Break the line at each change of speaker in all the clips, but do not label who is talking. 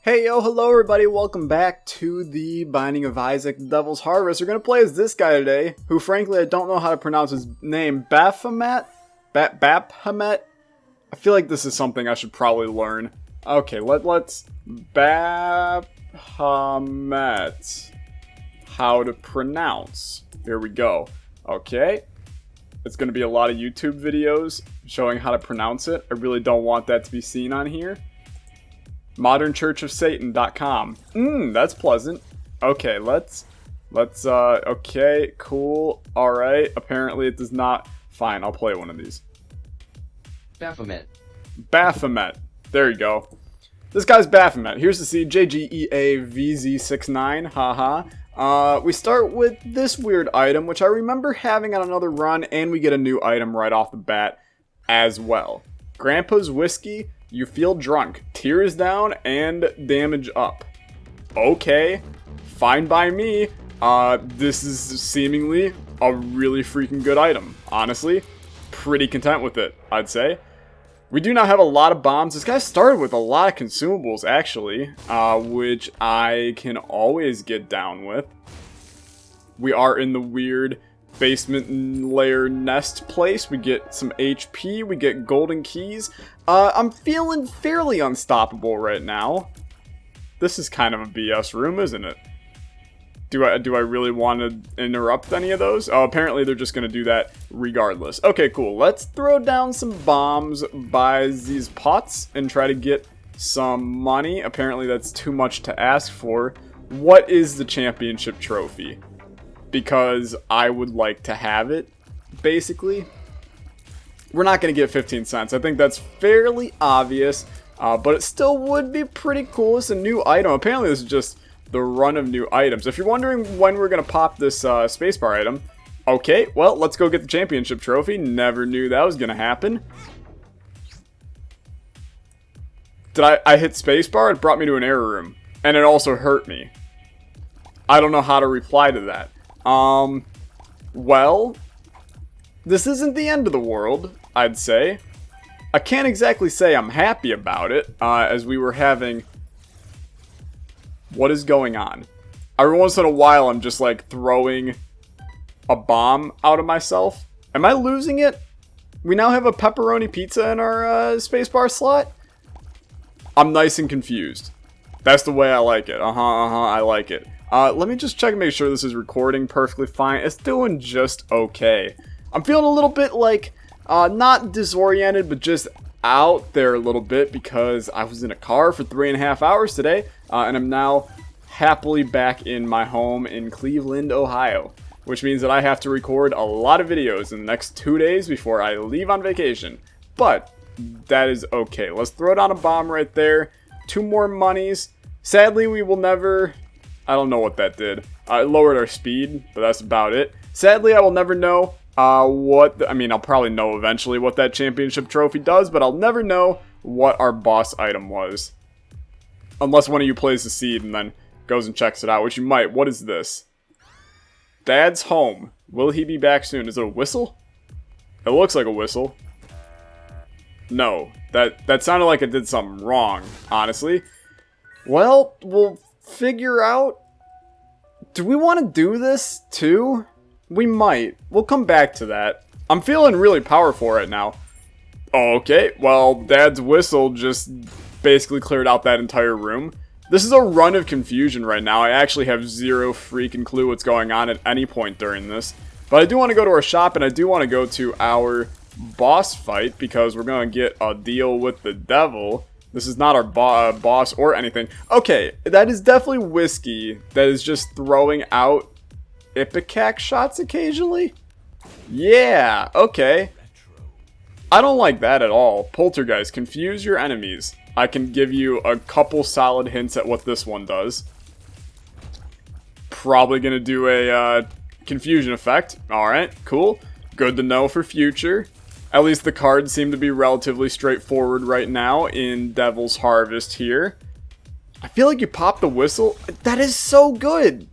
Hey yo, hello everybody, welcome back to the Binding of Isaac Devil's Harvest. We're going to play as this guy today, who frankly I don't know how to pronounce his name. Baphomet? Baphomet? I feel like this is something I should probably learn. Okay, let's... Baphomet. How to pronounce. Here we go. Okay. It's going to be a lot of YouTube videos showing how to pronounce it. I really don't want that to be seen on here. modernchurchofsatan.com. That's pleasant. Okay, okay, cool. Alright, apparently it does not. Fine, I'll play one of these.
Baphomet.
Baphomet. There you go. This guy's Baphomet. Here's the seed, JGEAVZ69, haha. We start with this weird item, which I remember having on another run, and we get a new item right off the bat as well. Grandpa's Whiskey. You feel drunk, tears down, and damage up. Okay, fine by me. This is seemingly a really freaking good item. Honestly, pretty content with it, I'd say. We do not have a lot of bombs. This guy started with a lot of consumables, actually, which I can always get down with. We are in the weird basement layer nest place. We get some HP, we get golden keys. I'm feeling fairly unstoppable right now. This is kind of a BS room, isn't it? Do I really want to interrupt any of those? Oh, apparently they're just going to do that regardless. Okay, cool. Let's throw down some bombs by these pots and try to get some money. Apparently that's too much to ask for. What is the championship trophy? Because I would like to have it, basically. We're not going to get 15 cents. I think that's fairly obvious, but it still would be pretty cool. It's a new item. Apparently this is just the run of new items. If you're wondering when we're going to pop this spacebar item, okay, well, let's go get the championship trophy. Never knew that was going to happen. Did I hit spacebar? It brought me to an error room, and it also hurt me. I don't know how to reply to that. Well, this isn't the end of the world, I'd say. I can't exactly say I'm happy about it, as we were having... What is going on? Every once in a while, I'm just, like, throwing a bomb out of myself. Am I losing it? We now have a pepperoni pizza in our, spacebar slot? I'm nice and confused. That's the way I like it. I like it. Let me just check and make sure this is recording perfectly fine. It's doing just okay. I'm feeling a little bit like, not disoriented, but just out there a little bit because I was in a car for 3.5 hours today, and I'm now happily back in my home in Cleveland, Ohio, which means that I have to record a lot of videos in the next 2 days before I leave on vacation. But that is okay. Let's throw down a bomb right there. 2 more monies. Sadly, we will never... I don't know what that did. It lowered our speed, but that's about it. Sadly, I will never know I mean, I'll probably know eventually what that championship trophy does, but I'll never know what our boss item was. Unless one of you plays the seed and then goes and checks it out, which you might. What is this? Dad's home. Will he be back soon? Is it a whistle? It looks like a whistle. No. That sounded like it did something wrong, honestly. Well, we'll figure out. Do we want to do this too? We might. We'll come back to that. I'm feeling really powerful right now. Okay, well, Dad's whistle just basically cleared out that entire room. This is a run of confusion right now. I actually have zero freaking clue what's going on at any point during this. But I do want to go to our shop, and I do want to go to our boss fight, because we're going to get a deal with the devil. This is not our boss or anything. Okay, that is definitely whiskey that is just throwing out ipecac shots occasionally. Yeah, okay. I don't like that at all. Poltergeist, confuse your enemies. I can give you a couple solid hints at what this one does. Probably gonna do a confusion effect. Alright, cool. Good to know for future. At least the cards seem to be relatively straightforward right now in Devil's Harvest here. I feel like you pop the whistle. That is so good.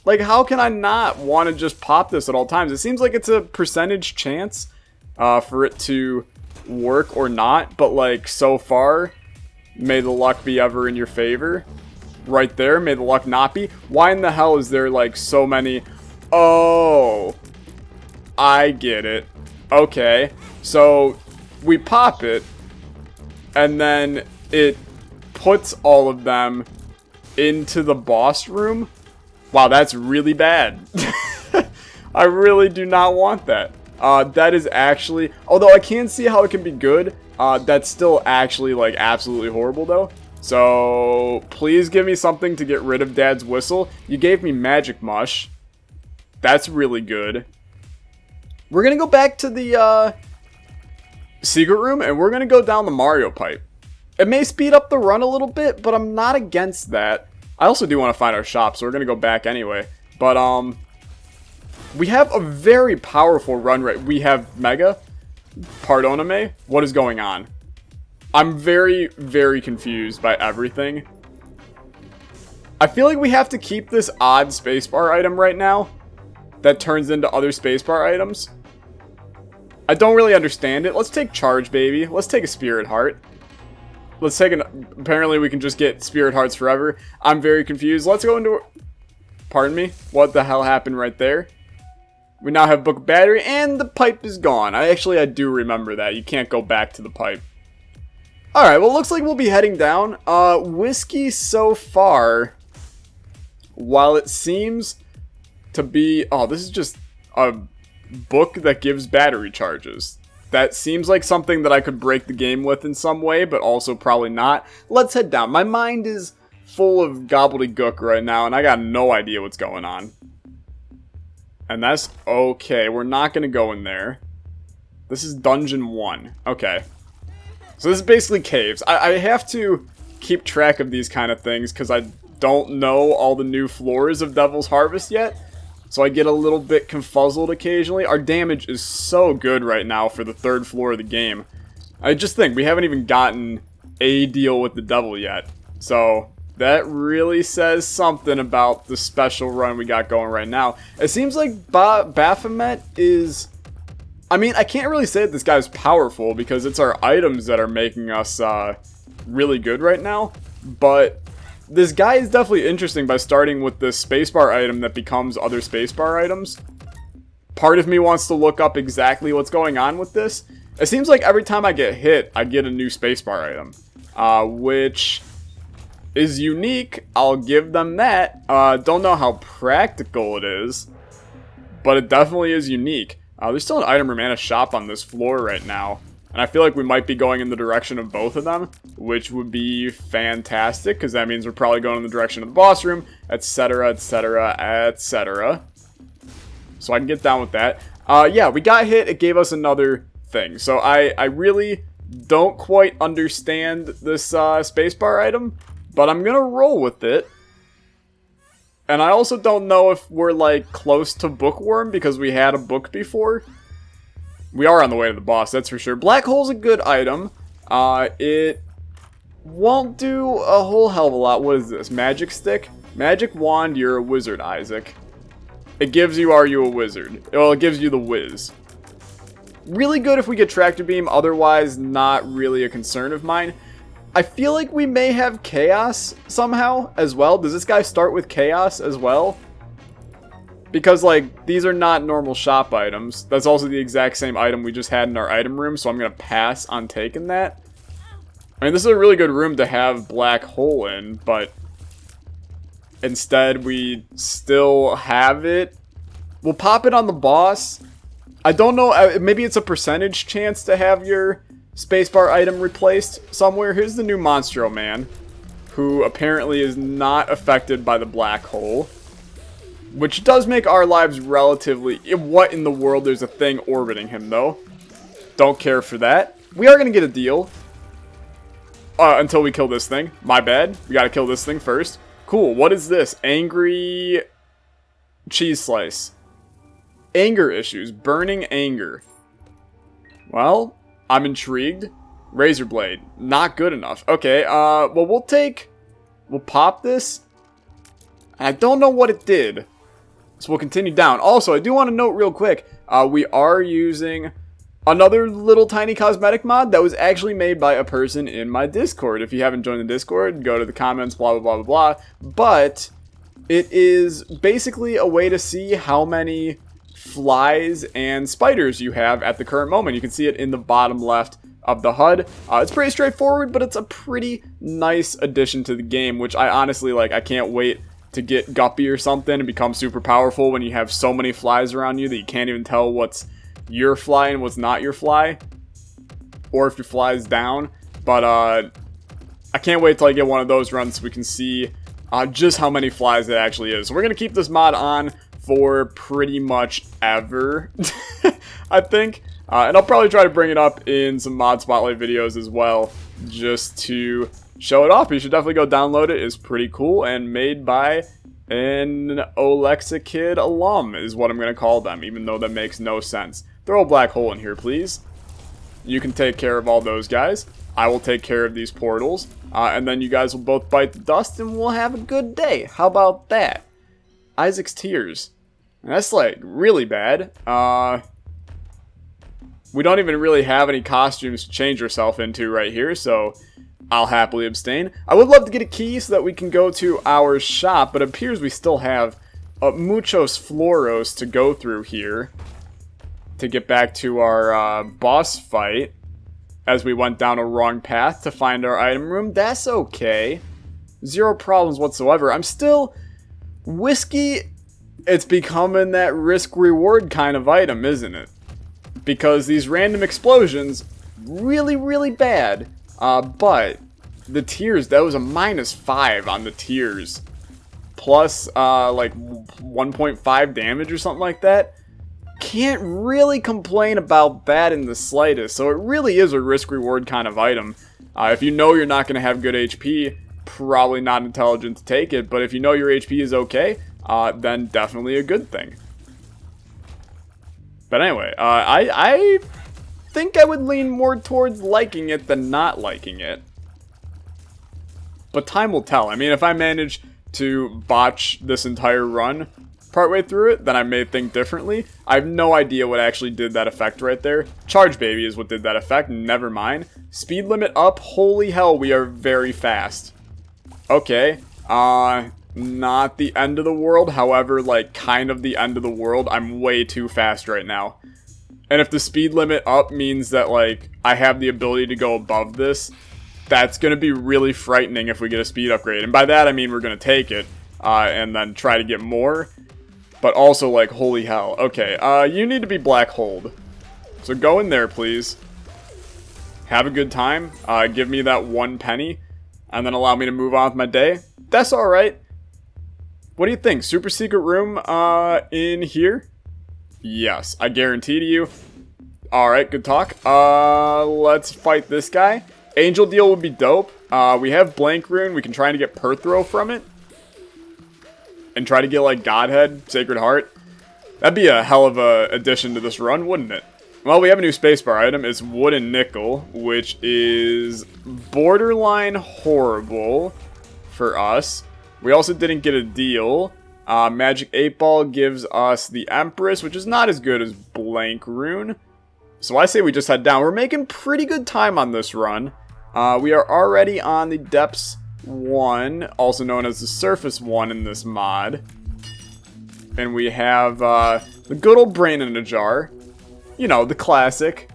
Like, how can I not want to just pop this at all times? It seems like it's a percentage chance for it to work or not. But, like, so far, May the luck be ever in your favor. Right there. May the luck not be. Why in the hell is there, like, so many... Oh. I get it. Okay. So, we pop it. And then it puts all of them into the boss room. Wow, that's really bad. I really do not want that. That is actually... Although I can see how it can be good. That's still actually, like, absolutely horrible, though. So, please give me something to get rid of Dad's whistle. You gave me magic mush. That's really good. We're gonna go back to the, secret room, and we're gonna go down the Mario pipe. It may speed up the run a little bit, but I'm not against that. I also do want to find our shop, so we're gonna go back anyway. But, we have a very powerful run rate. We have Mega. Pardoname. What is going on? I'm very, very confused by everything. I feel like we have to keep this odd spacebar item right now that turns into other spacebar items. I don't really understand it. Let's take Charge Baby. Let's take a Spirit Heart. Let's take an... Apparently we can just get Spirit Hearts forever. I'm very confused. Let's go into... Pardon me? What the hell happened right there? We now have Book Battery, and the pipe is gone. I do remember that. You can't go back to the pipe. Alright, well, it looks like we'll be heading down. Whiskey so far, while it seems to be... Oh, this is just a book that gives battery charges. That seems like something that I could break the game with in some way, but also probably not. Let's head down. My mind is full of gobbledygook right now, and I got no idea what's going on. And that's okay. We're not going to go in there. This is Dungeon 1. Okay. So this is basically caves. I have to keep track of these kind of things because I don't know all the new floors of Devil's Harvest yet. So I get a little bit confuzzled occasionally. Our damage is so good right now for the third floor of the game. I just think we haven't even gotten a deal with the devil yet. So... that really says something about the special run we got going right now. It seems like Baphomet is... I mean, I can't really say that this guy's powerful because it's our items that are making us really good right now. But this guy is definitely interesting by starting with this spacebar item that becomes other spacebar items. Part of me wants to look up exactly what's going on with this. It seems like every time I get hit, I get a new spacebar item. Which... is unique. I'll give them that. Don't know how practical it is, but it definitely is unique. There's still an item room and a shop on this floor right now, and I feel like we might be going in the direction of both of them, which would be fantastic, because that means we're probably going in the direction of the boss room, etc, etc, etc. So I can get down with that. Yeah, we got hit. It gave us another thing. So I really don't quite understand this spacebar item, but I'm gonna roll with it. And I also don't know if we're, like, close to Bookworm because we had a book before. We are on the way to the boss, that's for sure. Black Hole's a good item. It won't do a whole hell of a lot. What is this? Magic Stick? Magic Wand, you're a wizard, Isaac. It gives you, are you a wizard? Well, it gives you the whiz. Really good if we get Tractor Beam, otherwise not really a concern of mine. I feel like we may have Chaos somehow as well. Does this guy start with Chaos as well? Because, like, these are not normal shop items. That's also the exact same item we just had in our item room, so I'm going to pass on taking that. I mean, this is a really good room to have Black Hole in, but instead we still have it. We'll pop it on the boss. I don't know, maybe it's a percentage chance to have your spacebar item replaced somewhere. Here's the new Monstro Man, who apparently is not affected by the black hole, which does make our lives relatively... What in the world? There's a thing orbiting him, though. Don't care for that. We are going to get a deal until we kill this thing. My bad. We got to kill this thing first. Cool. What is this? Angry cheese slice. Anger issues. Burning anger. Well... I'm intrigued. Razor Blade. Not good enough. Okay, well, we'll pop this. I don't know what it did. So we'll continue down. Also, I do want to note real quick, we are using Another little tiny cosmetic mod that was actually made by a person in my Discord. If you haven't joined the Discord, go to the comments, blah, blah, blah, blah, blah. But it is basically a way to see how many flies and spiders you have at the current moment. You can see it in the bottom left of the HUD. It's pretty straightforward, but it's a pretty nice addition to the game, which I honestly like. I can't wait to get Guppy or something and become super powerful when you have so many flies around you that you can't even tell what's your fly and what's not your fly, or if your fly is down. But I can't wait till I get one of those runs so we can see just how many flies it actually is. So we're gonna keep this mod on for pretty much ever, I think, and I'll probably try to bring it up in some mod spotlight videos as well, just to show it off. You should definitely go download it. It's pretty cool and made by an Olexa Kid alum is what I'm gonna call them, even though that makes no sense. Throw a black hole in here, please. You can take care of all those guys. I will take care of these portals. And then you guys will both bite the dust and we'll have a good day. How about that? Isaac's tears. That's like really bad. We don't even really have any costumes to change ourselves into right here, so I'll happily abstain. I would love to get a key so that we can go to our shop, but it appears we still have muchos floros to go through here to get back to our boss fight, as we went down a wrong path to find our item room. That's okay. Zero problems whatsoever. I'm still... Whiskey, it's becoming that risk-reward kind of item, isn't it? Because these random explosions, really, really bad. But the tears, that was a -5 on the tears. Plus, like 1.5 damage or something like that. Can't really complain about that in the slightest. So it really is a risk-reward kind of item. If you know you're not going to have good HP, probably not intelligent to take it. But if you know your HP is okay, then definitely a good thing. But anyway, I think I would lean more towards liking it than not liking it. But time will tell. I mean, if I manage to botch this entire run partway through it, then I may think differently. I have no idea what actually did that effect right there. Charge Baby is what did that effect. Never mind. Speed limit up. Holy hell, we are very fast. Okay. Not the end of the world. However, like, kind of the end of the world. I'm way too fast right now. And if the speed limit up means that, like, I have the ability to go above this, that's going to be really frightening if we get a speed upgrade. And by that, I mean we're going to take it and then try to get more. But also, like, holy hell. Okay, you need to be black holed. So go in there, please. Have a good time. Give me that 1 penny. And then allow me to move on with my day. That's alright. What do you think? Super secret room in here? Yes, I guarantee to you. Alright, good talk. Let's fight this guy. Angel deal would be dope. We have blank rune. We can try to get Perthrow from it. And try to get, like, Godhead, Sacred Heart. That'd be a hell of a addition to this run, wouldn't it? Well, we have a new spacebar item. It's Wood and Nickel, which is borderline horrible for us. We also didn't get a deal. Magic 8 Ball gives us the Empress, which is not as good as Blank Rune. So I say we just head down. We're making pretty good time on this run. We are already on the Depths 1, also known as the Surface 1 in this mod. And we have the good old brain in a jar. You know, the classic.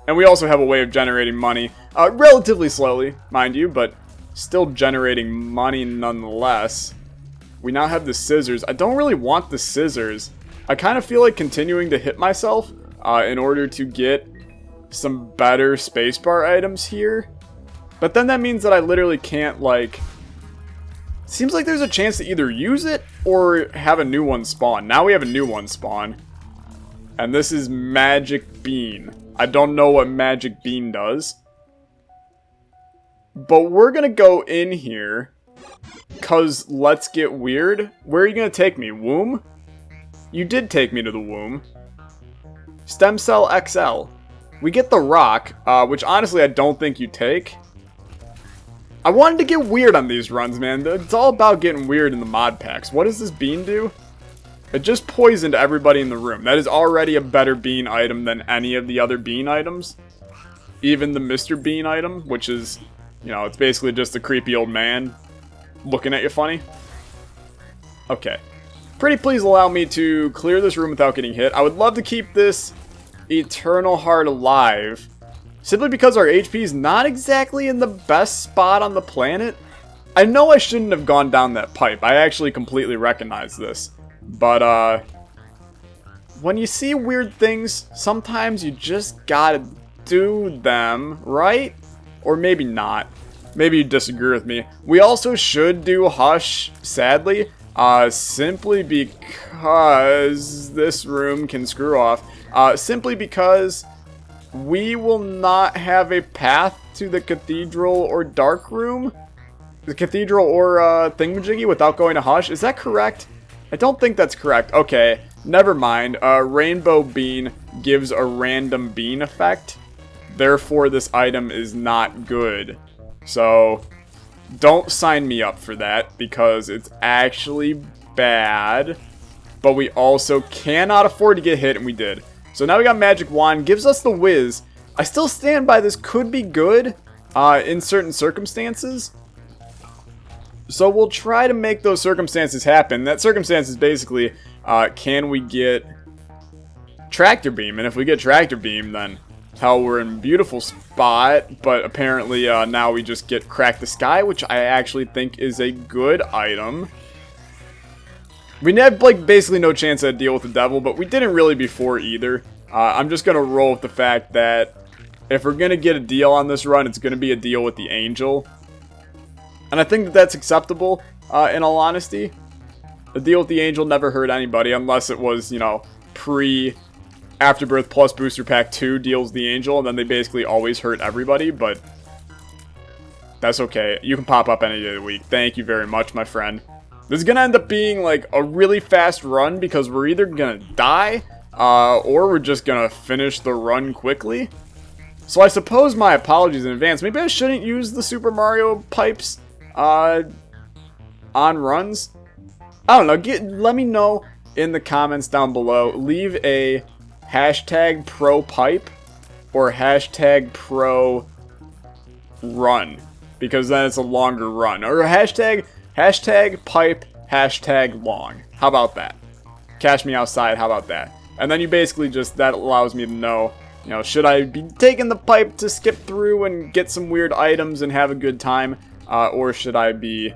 And we also have a way of generating money. Relatively slowly, mind you, but still generating money nonetheless. We now have the scissors. I don't really want the scissors. I kind of feel like continuing to hit myself in order to get some better spacebar items here. But then that means that I literally can't, like... Seems like there's a chance to either use it or have a new one spawn. Now we have a new one spawn. And this is Magic Bean. I don't know what Magic Bean does. But we're gonna go in here. Cause let's get weird. Where are you gonna take me? Womb? You did take me to the womb. Stem Cell XL. We get the rock, which honestly I don't think you take. I wanted to get weird on these runs, man. It's all about getting weird in the mod packs. What does this bean do? It just poisoned everybody in the room. That is already a better bean item than any of the other bean items. Even the Mr. Bean item, which is, you know, it's basically just a creepy old man looking at you funny. Okay. Pretty please allow me to clear this room without getting hit. I would love to keep this Eternal Heart alive, simply because our HP is not exactly in the best spot on the planet. I know I shouldn't have gone down that pipe. I actually completely recognize this. But, when you see weird things, sometimes you just gotta do them, right? Or maybe not. Maybe you disagree with me. We also should do Hush, sadly, simply because this room can screw off. Simply because we will not have a path to the Cathedral or Dark Room. The Cathedral or Thingamajiggy without going to Hush. Is that correct? I don't think that's correct. Okay, never mind. Rainbow Bean gives a random bean effect. Therefore, this item is not good. So, don't sign me up for that because it's actually bad. But we also cannot afford to get hit, and we did. So now we got Magic Wand. Gives us the whiz. I still stand by this could be good in certain circumstances. So we'll try to make those circumstances happen. That circumstance is basically, can we get Tractor Beam? And if we get Tractor Beam, then hell, we're in a beautiful spot. But apparently now we just get Crack the Sky, which I actually think is a good item. We have like basically no chance at a deal with the devil, but we didn't really before either. I'm just going to roll with the fact that if we're going to get a deal on this run, it's going to be a deal with the angel. And I think that that's acceptable, in all honesty. The deal with the angel never hurt anybody, unless it was, you know, pre-Afterbirth plus Booster Pack 2 deals the angel, and then they basically always hurt everybody, but that's okay. You can pop up any day of the week. Thank you very much, my friend. This is going to end up being, like, a really fast run, because we're either going to die, or we're just going to finish the run quickly. So I suppose my apologies in advance. Maybe I shouldn't use the Super Mario pipes on runs. I don't know. Let me know in the comments down below. Leave a hashtag pro pipe or hashtag pro run, because then it's a longer run. Or hashtag pipe hashtag long. How about that? Cash me outside. How about that? And then you basically just, that allows me to know, you know, should I be taking the pipe to skip through and get some weird items and have a good time? Or should I be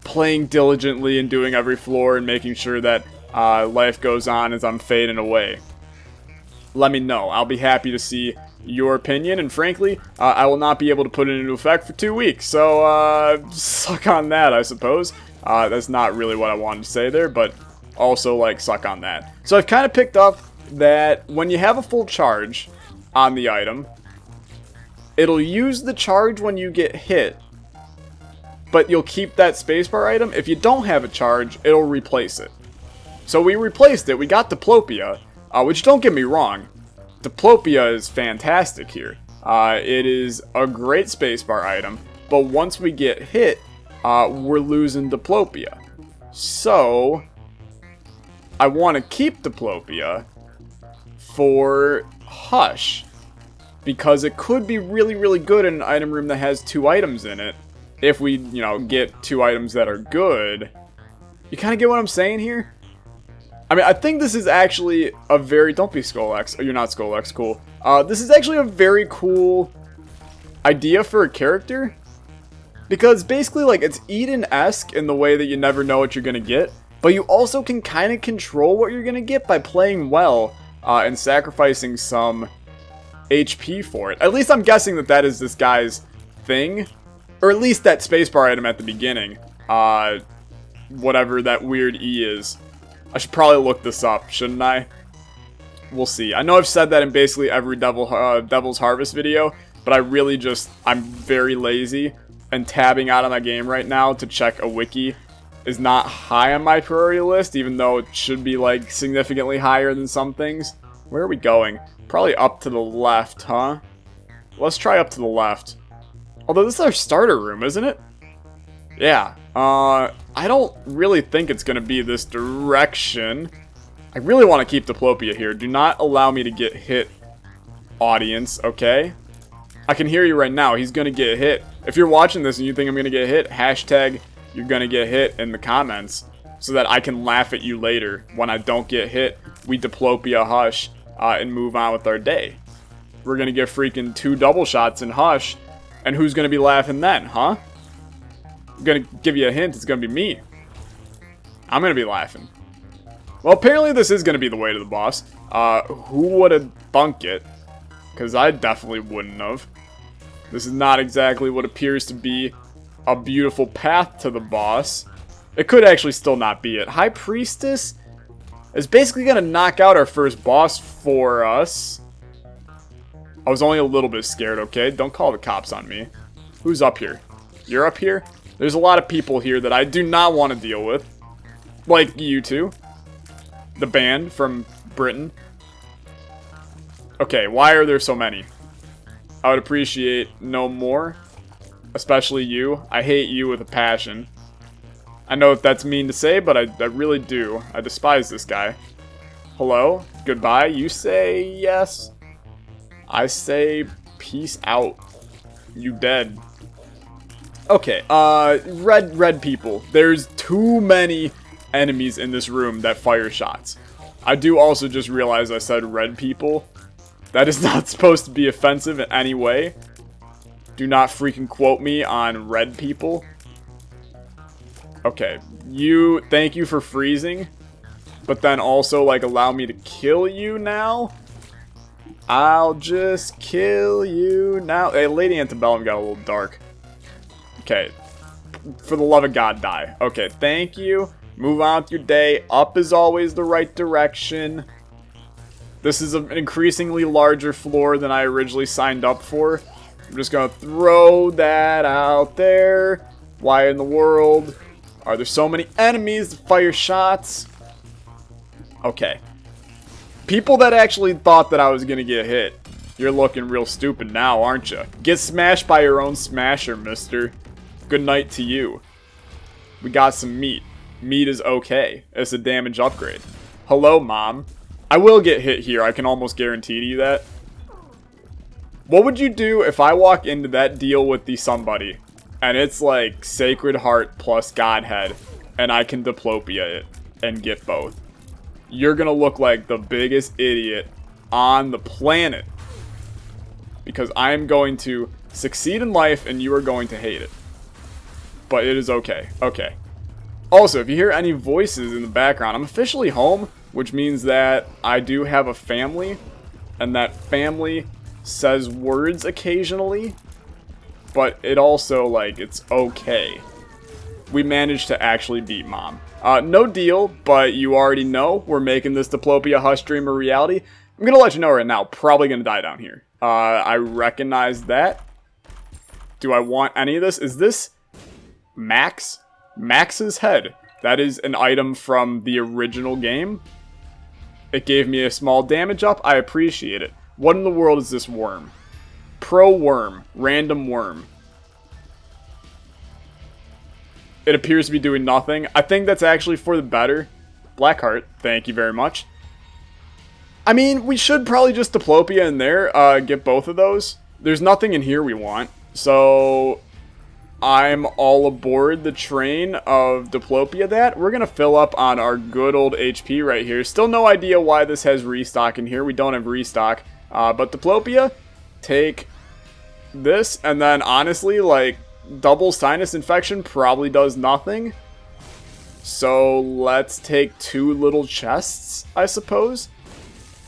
playing diligently and doing every floor and making sure that life goes on as I'm fading away? Let me know. I'll be happy to see your opinion. And frankly, I will not be able to put it into effect for 2 weeks. So, suck on that, I suppose. That's not really what I wanted to say there, but also, like, suck on that. So I've kind of picked up that when you have a full charge on the item, it'll use the charge when you get hit, but you'll keep that spacebar item. If you don't have a charge, it'll replace it. So we replaced it. We got Diplopia, which, don't get me wrong, Diplopia is fantastic here. It is a great spacebar item, but once we get hit, we're losing Diplopia. So I want to keep Diplopia for Hush, because it could be really, really good in an item room that has 2 items in it. If we, you know, get 2 items that are good. You kind of get what I'm saying here? I mean, I think this is actually a very... Don't be Skull-X. Oh, you're not Skull-X. Cool. This is actually a very cool idea for a character. Because basically, like, it's Eden-esque in the way that you never know what you're going to get. But you also can kind of control what you're going to get by playing well and sacrificing some HP for it. At least I'm guessing that that is this guy's thing. Or at least that spacebar item at the beginning. Whatever that weird E is. I should probably look this up, shouldn't I? We'll see. I know I've said that in basically every Devil's Harvest video, but I'm very lazy, and tabbing out of my game right now to check a wiki is not high on my priority list, even though it should be, like, significantly higher than some things. Where are we going? Probably up to the left, huh? Let's try up to the left. Although this is our starter room, isn't it? Yeah. I I don't really think it's going to be this direction. I really want to keep Diplopia here. Do not allow me to get hit, audience, okay? I can hear you right now. He's going to get hit. If you're watching this and you think I'm going to get hit, hashtag you're going to get hit in the comments so that I can laugh at you later when I don't get hit. We Diplopia Hush and move on with our day. We're going to get freaking 2 double shots in Hush, and who's going to be laughing then, huh? I'm going to give you a hint. It's going to be me. I'm going to be laughing. Well, apparently this is going to be the way to the boss. Who would have thunk it? Because I definitely wouldn't have. This is not exactly what appears to be a beautiful path to the boss. It could actually still not be it. High Priestess is basically going to knock out our first boss for us. I was only a little bit scared, okay? Don't call the cops on me. Who's up here? You're up here? There's a lot of people here that I do not want to deal with. Like you two. The band from Britain. Okay, why are there so many? I would appreciate no more. Especially you. I hate you with a passion. I know that that's mean to say, but I really do. I despise this guy. Hello? Goodbye? You say yes? I say peace out. You dead. Okay, red people. There's too many enemies in this room that fire shots. I do also just realize I said red people. That is not supposed to be offensive in any way. Do not freaking quote me on red people. Okay, thank you for freezing. But then also, like, allow me to kill you now? I'll just kill you now. Hey, Lady Antebellum got a little dark. Okay, for the love of God, die. Okay, thank you. Move on with your day. Up is always the right direction. This is an increasingly larger floor than I originally signed up for. I'm just going to throw that out there. Why in the world are there so many enemies that fire shots? Okay. People that actually thought that I was going to get hit. You're looking real stupid now, aren't you? Get smashed by your own smasher, mister. Good night to you. We got some meat. Meat is okay. It's a damage upgrade. Hello, Mom. I will get hit here. I can almost guarantee to you that. What would you do if I walk into that deal with the somebody and it's like Sacred Heart plus Godhead and I can Diplopia it and get both? You're gonna look like the biggest idiot on the planet. Because I am going to succeed in life and you are going to hate it. But it is okay. Okay. Also, if you hear any voices in the background, I'm officially home, which means that I do have a family, and that family says words occasionally, but it also, like, it's okay. We managed to actually beat Mom. No deal, but you already know we're making this Diplopia Hush dream a reality. I'm gonna let you know right now, probably gonna die down here. I recognize that. Do I want any of this? Is this Max? Max's head. That is an item from the original game. It gave me a small damage up. I appreciate it. What in the world is this worm? Pro worm. Random worm. It appears to be doing nothing. I think that's actually for the better. Blackheart, thank you very much. I mean, we should probably just Diplopia in there. Get both of those. There's nothing in here we want. So I'm all aboard the train of Diplopia that. We're going to fill up on our good old HP right here. Still no idea why this has restock in here. We don't have restock. But Diplopia, take this. And then honestly, like, double sinus infection probably does nothing. So let's take 2 little chests, I suppose.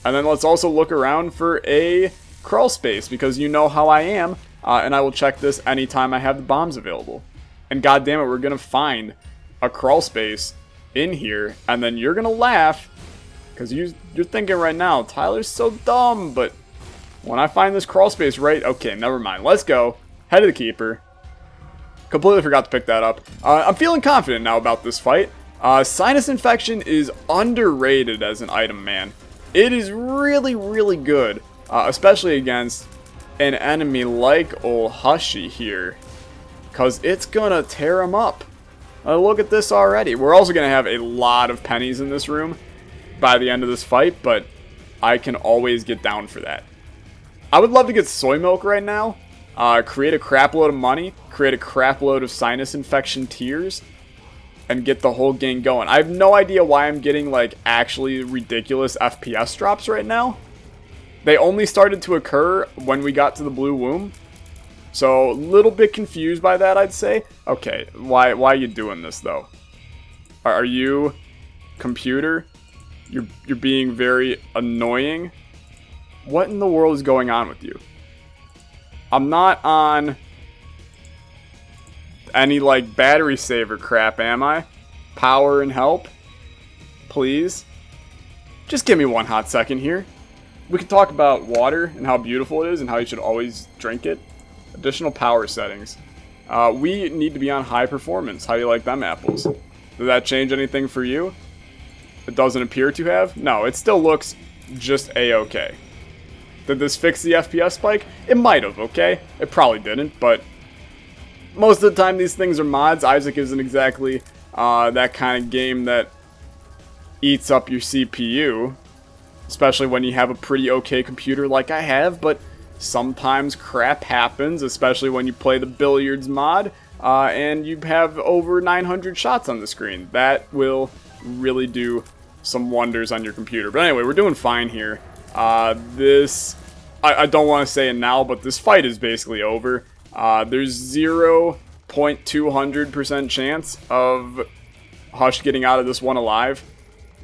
And then let's also look around for a crawl space, because you know how I am. And I will check this anytime I have the bombs available. And goddammit, we're going to find a crawl space in here. And then you're going to laugh, because you're thinking right now, Tyler's so dumb. But when I find this crawl space right... Okay, never mind. Let's go. Head of the Keeper. Completely forgot to pick that up. I'm feeling confident now about this fight. Sinus infection is underrated as an item, man. It is really, really good. Especially against an enemy like ol' Hushy here, because it's gonna tear him up. Look at this already. We're also going to have a lot of pennies in this room by the end of this fight, but I can always get down for that. I would love to get soy milk right now, create a crap load of money, create a crap load of sinus infection tears, and get the whole gang going. I have no idea why I'm getting like actually ridiculous FPS drops right now. They only started to occur when we got to the blue womb. So, a little bit confused by that, I'd say. Okay, why are you doing this, though? Are you... computer? You're being very annoying? What in the world is going on with you? I'm not on... any, like, battery saver crap, am I? Power and help? Please? Just give me one hot second here. We could talk about water and how beautiful it is and how you should always drink it. Additional power settings. We need to be on high performance. How do you like them apples? Did that change anything for you? It doesn't appear to have? No, it still looks just a-okay. Did this fix the FPS spike? It might have, okay? It probably didn't, but most of the time these things are mods. Isaac isn't exactly that kind of game that eats up your CPU. Especially when you have a pretty okay computer like I have, but sometimes crap happens, especially when you play the billiards mod, and you have over 900 shots on the screen. That will really do some wonders on your computer. But anyway, we're doing fine here. I don't want to say it now, but this fight is basically over. There's 0.200% chance of Hush getting out of this one alive.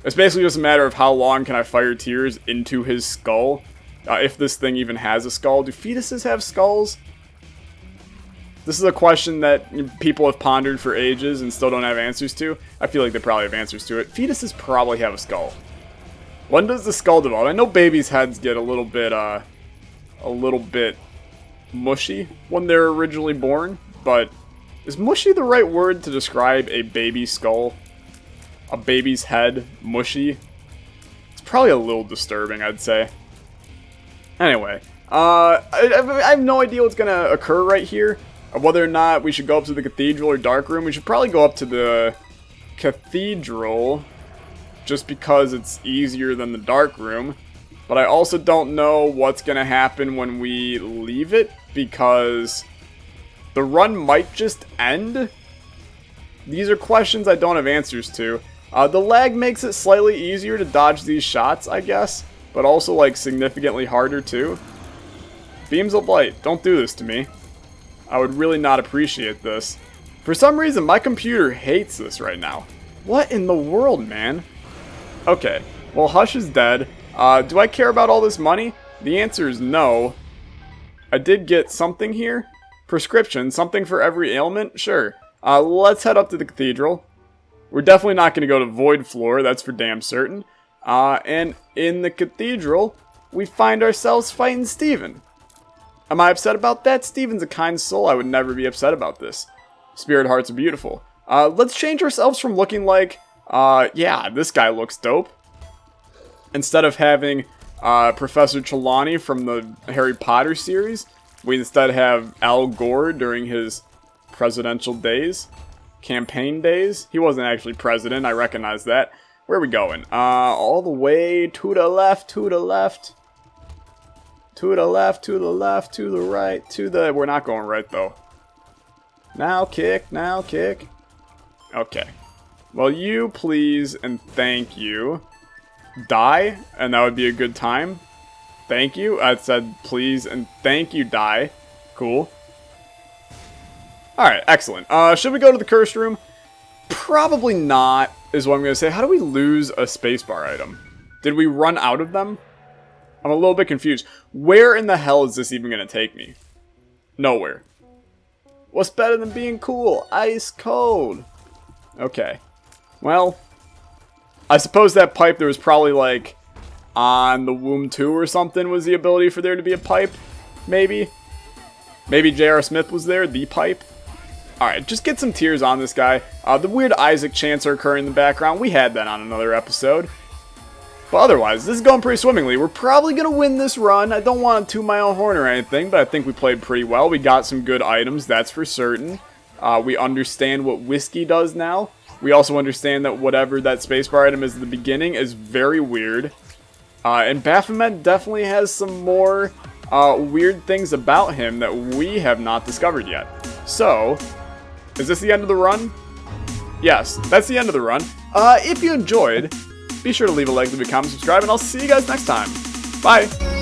It's basically just a matter of how long can I fire tears into his skull. If this thing even has a skull. Do fetuses have skulls? This is a question that people have pondered for ages and still don't have answers to. I feel like they probably have answers to it. Fetuses probably have a skull. When does the skull develop? I know babies' heads get a little bit mushy when they're originally born, but is mushy the right word to describe a baby's skull? A baby's head mushy? It's probably a little disturbing, I'd say. Anyway, I have no idea what's going to occur right here. Whether or not we should go up to the Cathedral or Dark Room. We should probably go up to the Cathedral, just because it's easier than the Dark Room. But I also don't know what's going to happen when we leave it, because the run might just end. These are questions I don't have answers to. The lag makes it slightly easier to dodge these shots, I guess. But also, like, significantly harder, too. Beams of light, don't do this to me. I would really not appreciate this. For some reason, my computer hates this right now. What in the world, man? Okay, well, Hush is dead. Do I care about all this money? The answer is no. I did get something here. Prescription, something for every ailment? Sure. Let's head up to the Cathedral. We're definitely not going to go to Void Floor, that's for damn certain. And in the Cathedral, we find ourselves fighting Steven. Am I upset about that? Steven's a kind soul. I would never be upset about this. Spirit hearts are beautiful. Let's change ourselves from looking like, yeah, this guy looks dope. Instead of having Professor Trelawney from the Harry Potter series, we instead have Al Gore during his presidential days. Campaign days. He wasn't actually president, I recognize that. Where are we going? All the way to the left, to the left. To the left, to the left, to the right, to the... We're not going right, though. Now kick, now kick. Okay. Well, you please and thank you. Die, and that would be a good time. Thank you. I said please and thank you, die. Cool. Alright, excellent. Should we go to the cursed room? Probably not, is what I'm going to say. How do we lose a spacebar item? Did we run out of them? I'm a little bit confused. Where in the hell is this even going to take me? Nowhere. What's better than being cool? Ice cold. Okay. Well, I suppose that pipe there was probably like on the Womb 2 or something was the ability for there to be a pipe. Maybe. Maybe J.R. Smith was there, the pipe. Alright, just get some tears on this guy. The weird Isaac chants are occurring in the background. We had that on another episode. But otherwise, this is going pretty swimmingly. We're probably going to win this run. I don't want to toot my own horn or anything, but I think we played pretty well. We got some good items, that's for certain. We understand what whiskey does now. We also understand that whatever that spacebar item is at the beginning is very weird. And Baphomet definitely has some more weird things about him that we have not discovered yet. So, is this the end of the run? Yes, that's the end of the run. If you enjoyed, be sure to leave a like, leave a comment, subscribe, and I'll see you guys next time. Bye!